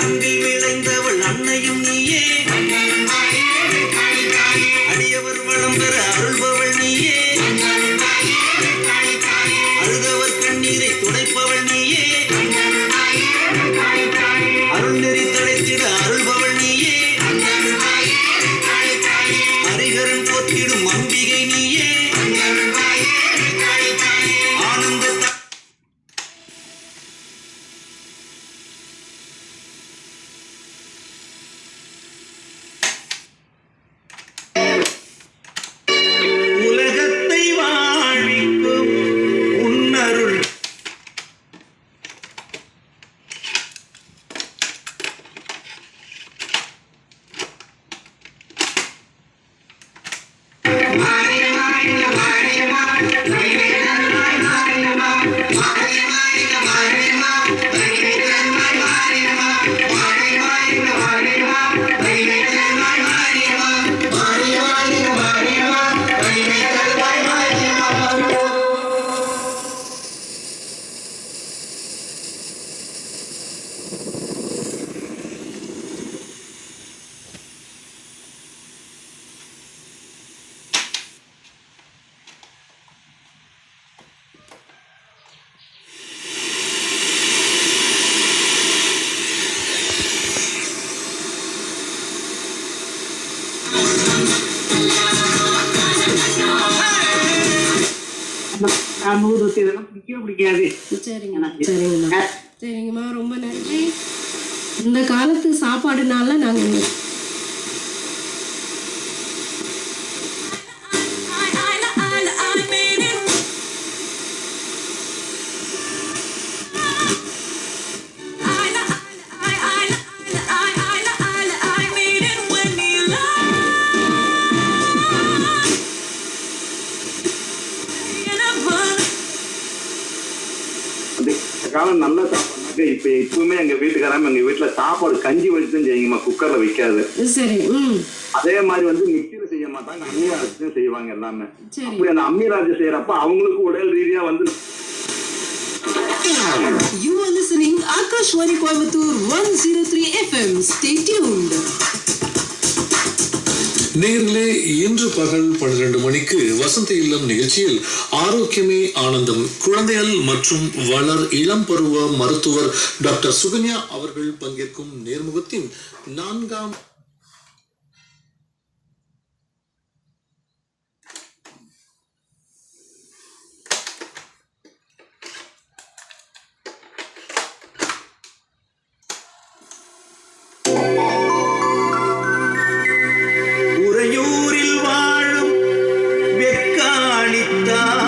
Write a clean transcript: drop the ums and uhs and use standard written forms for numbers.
அன்பில் விளைந்தவள் அன்னையும் நீயே, அடியவர் வளம் பெற அருள்பவள் நீயே, அழுதவர் கண்ணீரை துடைப்பவள் நீயே, அருள் நெறி தழைத்திட அருள்பவள் நீயே, ஹரிகரன் போற்றிடும் அம்பிகை நீயே, ஆனந்த உலகத்தை வாழ்விக்கும் உன்னருள் நூறு இதெல்லாம் பிடிக்கவே பிடிக்காது. சரிங்கண்ணா சரிங்கண்ணா சரிங்கம்மா, ரொம்ப நன்றி. இந்த காலத்து சாப்பாடுனால நாங்கள் காலம் நல்ல சாப்பாடுனாக்க இப்ப எப்பவுமே எங்க வீட்டுக்காரங்க எங்க வீட்டுல சாப்பாடு கஞ்சி வச்சுதான் செய்யுங்கம்மா, குக்கர்ல வைக்காது. சரி. அதே மாதிரி வந்து மிக்சியில செய்ய மாட்டாங்க, அம்மியாரத்தையும் செய்வாங்க எல்லாமே. அப்படி அந்த அம்மிராஜ செய்யறப்ப அவங்களுக்கு உடல் ரீதியா வந்து You are listening Akashwani Coimbatore 103 FM. Stay tuned. நேரிலே இன்று பகல் 12 மணிக்கு வசந்த இல்லம் நிகழ்ச்சியில் ஆரோக்கியமே ஆனந்தம் குழந்தைகள் மற்றும் வளர் இளம் பருவ மருத்துவர் டாக்டர் சுகன்யா அவர்கள் பங்கேற்கும் நேர்முகத்தின் 4ஆம் உறையூரில் வாழும் வெக்காளித்தான்